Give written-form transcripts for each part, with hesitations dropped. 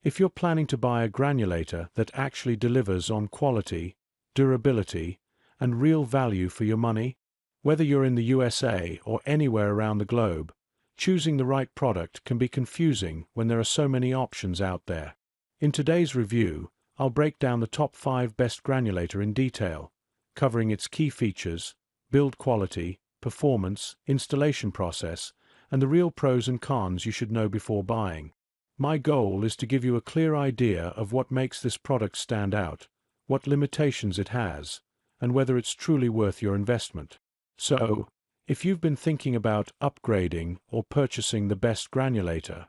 If you're planning to buy a granulator that actually delivers on quality, durability, and real value for your money, whether you're in the USA or anywhere around the globe, choosing the right product can be confusing when there are so many options out there. In today's review, I'll break down the top 5 best granulator in detail, covering its key features, build quality, performance, installation process, and the real pros and cons you should know before buying. My goal is to give you a clear idea of what makes this product stand out, what limitations it has, and whether it's truly worth your investment. So, if you've been thinking about upgrading or purchasing the best granulator,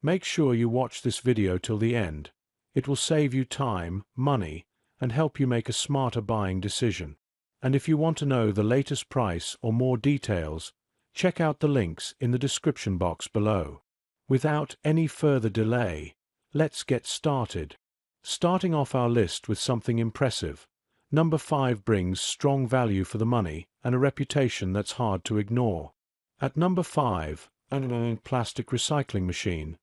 make sure you watch this video till the end. It will save you time, money, and help you make a smarter buying decision. And if you want to know the latest price or more details, check out the links in the description box below. Without any further delay, let's get started. Starting off our list with something impressive, number 5 brings strong value for the money and a reputation that's hard to ignore. At number 5, a plastic recycling machine.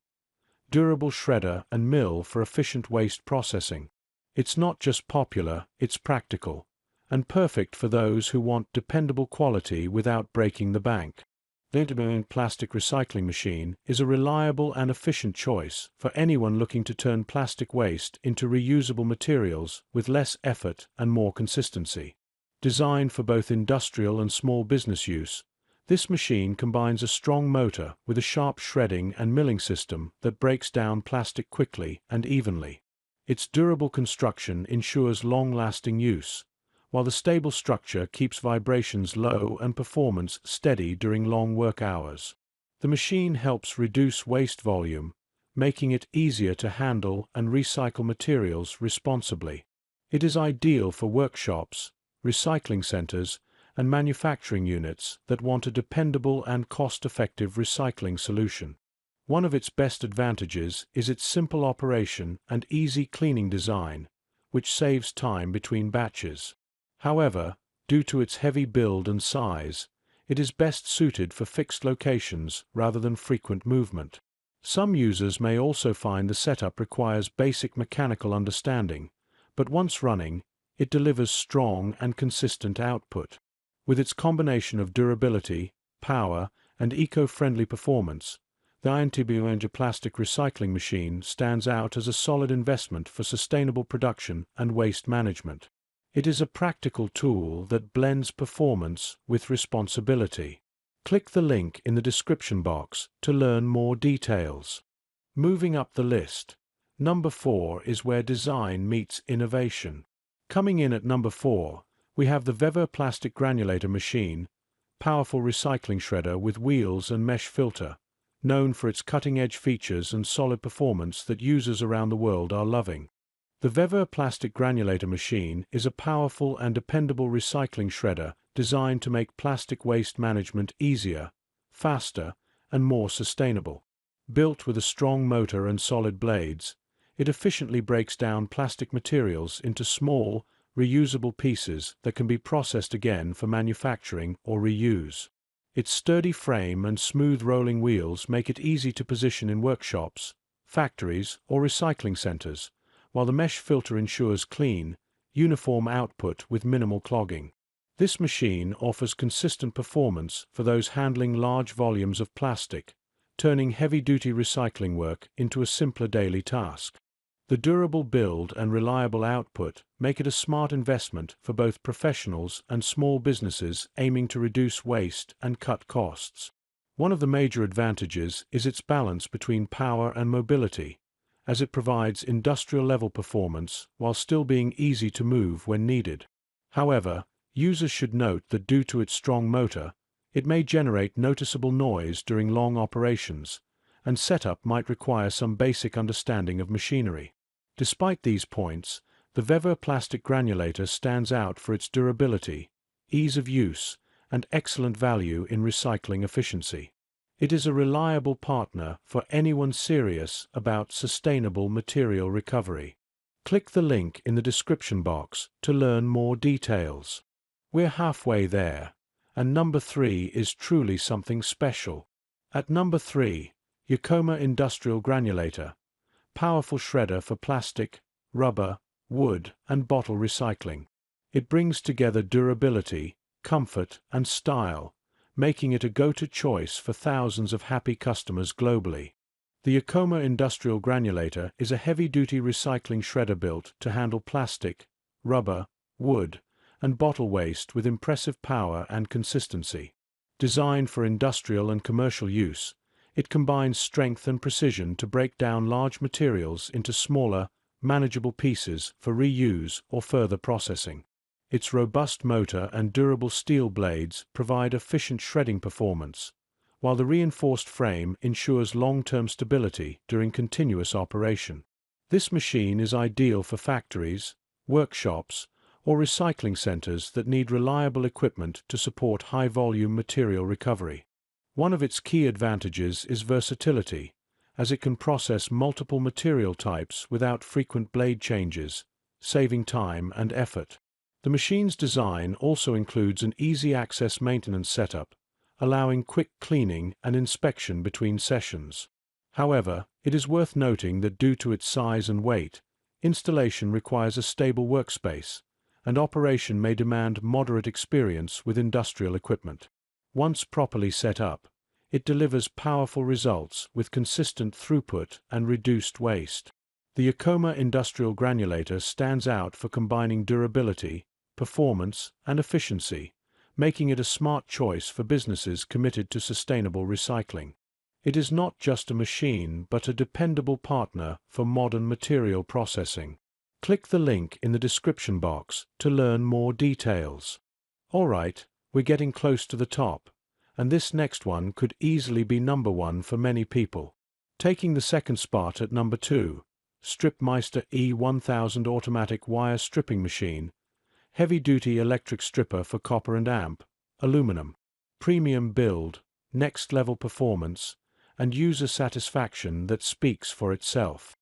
Durable shredder and mill for efficient waste processing. It's not just popular, it's practical, and perfect for those who want dependable quality without breaking the bank. The INTBUYING plastic recycling machine is a reliable and efficient choice for anyone looking to turn plastic waste into reusable materials with less effort and more consistency. Designed for both industrial and small business use, this machine combines a strong motor with a sharp shredding and milling system that breaks down plastic quickly and evenly. Its durable construction ensures long-lasting use, while the stable structure keeps vibrations low and performance steady during long work hours. The machine helps reduce waste volume, making it easier to handle and recycle materials responsibly. It is ideal for workshops, recycling centers, and manufacturing units that want a dependable and cost-effective recycling solution. One of its best advantages is its simple operation and easy cleaning design, which saves time between batches. However, due to its heavy build and size, it is best suited for fixed locations rather than frequent movement. Some users may also find the setup requires basic mechanical understanding, but once running, it delivers strong and consistent output. With its combination of durability, power, and eco-friendly performance, the INTBUYING plastic recycling machine stands out as a solid investment for sustainable production and waste management. It is a practical tool that blends performance with responsibility. Click the link in the description box to learn more details. Moving up the list, number 4 is where design meets innovation. Coming in at number 4, we have the VEVOR plastic granulator machine, powerful recycling shredder with wheels and mesh filter, known for its cutting-edge features and solid performance that users around the world are loving. The VEVOR plastic granulator machine is a powerful and dependable recycling shredder designed to make plastic waste management easier, faster, and more sustainable. Built with a strong motor and solid blades, it efficiently breaks down plastic materials into small, reusable pieces that can be processed again for manufacturing or reuse. Its sturdy frame and smooth rolling wheels make it easy to position in workshops, factories, or recycling centers, while the mesh filter ensures clean, uniform output with minimal clogging. This machine offers consistent performance for those handling large volumes of plastic, turning heavy-duty recycling work into a simpler daily task. The durable build and reliable output make it a smart investment for both professionals and small businesses aiming to reduce waste and cut costs. One of the major advantages is its balance between power and mobility, as it provides industrial-level performance while still being easy to move when needed. However, users should note that due to its strong motor, it may generate noticeable noise during long operations, and setup might require some basic understanding of machinery. Despite these points, the VEVOR plastic granulator stands out for its durability, ease of use, and excellent value in recycling efficiency. It is a reliable partner for anyone serious about sustainable material recovery. Click the link in the description box to learn more details. We're halfway there, and number 3 is truly something special. At number 3, Yokoma Industrial Granulator, powerful shredder for plastic, rubber, wood, and bottle recycling. It brings together durability, comfort, and style, making it a go-to choice for thousands of happy customers globally. The Yokoma Industrial Granulator is a heavy-duty recycling shredder built to handle plastic, rubber, wood, and bottle waste with impressive power and consistency. Designed for industrial and commercial use, it combines strength and precision to break down large materials into smaller, manageable pieces for reuse or further processing. Its robust motor and durable steel blades provide efficient shredding performance, while the reinforced frame ensures long-term stability during continuous operation. This machine is ideal for factories, workshops, or recycling centers that need reliable equipment to support high-volume material recovery. One of its key advantages is versatility, as it can process multiple material types without frequent blade changes, saving time and effort. The machine's design also includes an easy-access maintenance setup, allowing quick cleaning and inspection between sessions. However, it is worth noting that due to its size and weight, installation requires a stable workspace, and operation may demand moderate experience with industrial equipment. Once properly set up, it delivers powerful results with consistent throughput and reduced waste. The Yokoma Industrial Granulator stands out for combining durability, performance, and efficiency, making it a smart choice for businesses committed to sustainable recycling. It is not just a machine but a dependable partner for modern material processing. Click the link in the description box to learn more details. Alright, we're getting close to the top, and this next one could easily be number one for many people. Taking the second spot at number 2, Stripmeister E1000 Automatic Wire Stripping Machine, heavy-duty electric stripper for copper and amp, aluminum, premium build, next-level performance, and user satisfaction that speaks for itself.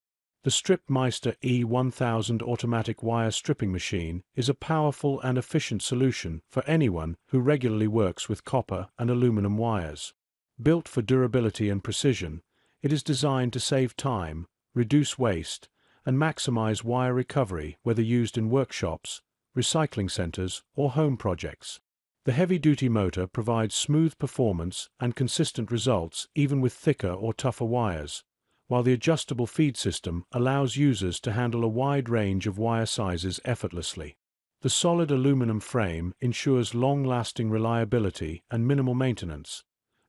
The Stripmeister E1000 Automatic Wire Stripping Machine is a powerful and efficient solution for anyone who regularly works with copper and aluminum wires. Built for durability and precision, it is designed to save time, reduce waste, and maximize wire recovery whether used in workshops, recycling centers, or home projects. The heavy-duty motor provides smooth performance and consistent results even with thicker or tougher wires, while the adjustable feed system allows users to handle a wide range of wire sizes effortlessly. The solid aluminum frame ensures long-lasting reliability and minimal maintenance,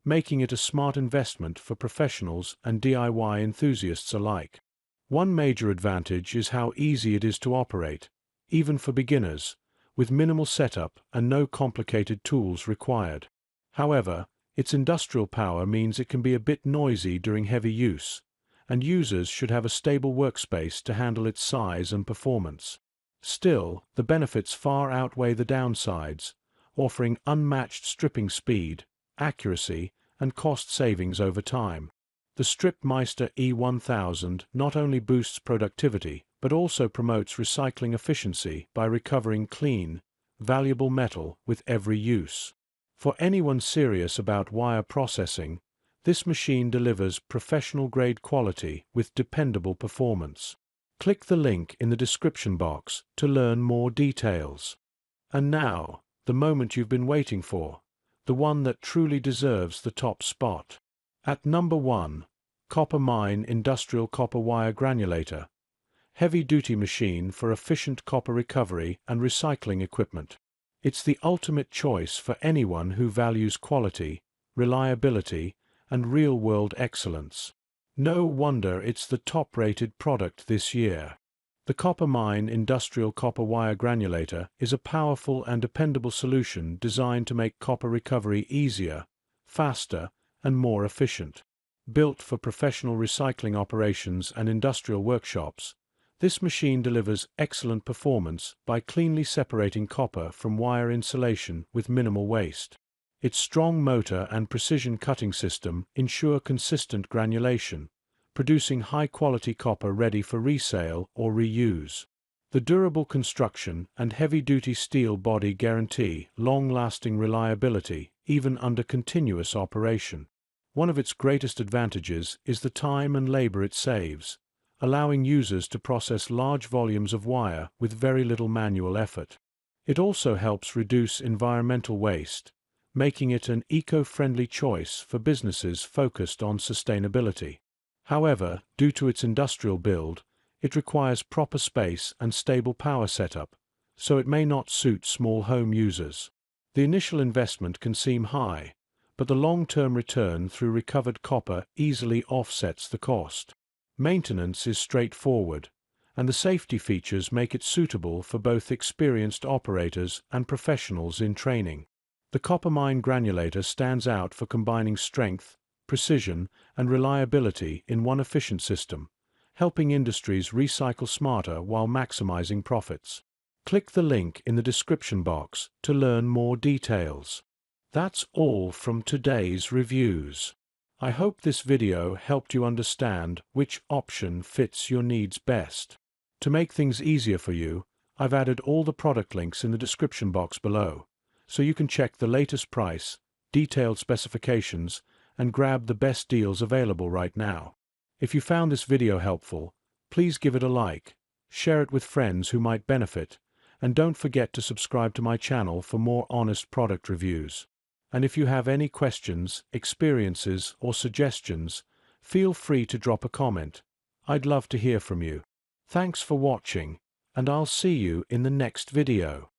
making it a smart investment for professionals and DIY enthusiasts alike. One major advantage is how easy it is to operate, even for beginners, with minimal setup and no complicated tools required. However, its industrial power means it can be a bit noisy during heavy use, and users should have a stable workspace to handle its size and performance. Still, the benefits far outweigh the downsides, offering unmatched stripping speed, accuracy, and cost savings over time. The Stripmeister E1000 not only boosts productivity, but also promotes recycling efficiency by recovering clean, valuable metal with every use. For anyone serious about wire processing, this machine delivers professional-grade quality with dependable performance. Click the link in the description box to learn more details. And now, the moment you've been waiting for, the one that truly deserves the top spot. At number 1, Copper Mine Industrial Copper Wire Granulator, heavy-duty machine for efficient copper recovery and recycling equipment. It's the ultimate choice for anyone who values quality, reliability, and real-world excellence. No wonder it's the top-rated product this year. The Copper Mine Industrial Copper Wire Granulator is a powerful and dependable solution designed to make copper recovery easier, faster, and more efficient. Built for professional recycling operations and industrial workshops, this machine delivers excellent performance by cleanly separating copper from wire insulation with minimal waste. Its strong motor and precision cutting system ensure consistent granulation, producing high-quality copper ready for resale or reuse. The durable construction and heavy-duty steel body guarantee long-lasting reliability even under continuous operation. One of its greatest advantages is the time and labor it saves, allowing users to process large volumes of wire with very little manual effort. It also helps reduce environmental waste, making it an eco-friendly choice for businesses focused on sustainability. However, due to its industrial build, it requires proper space and stable power setup, so it may not suit small home users. The initial investment can seem high, but the long-term return through recovered copper easily offsets the cost. Maintenance is straightforward, and the safety features make it suitable for both experienced operators and professionals in training. The CopperMine Granulator stands out for combining strength, precision, and reliability in one efficient system, helping industries recycle smarter while maximizing profits. Click the link in the description box to learn more details. That's all from today's reviews. I hope this video helped you understand which option fits your needs best. To make things easier for you, I've added all the product links in the description box below, so you can check the latest price, detailed specifications, and grab the best deals available right now. If you found this video helpful, please give it a like, share it with friends who might benefit, and don't forget to subscribe to my channel for more honest product reviews. And if you have any questions, experiences, or suggestions, feel free to drop a comment. I'd love to hear from you. Thanks for watching, and I'll see you in the next video.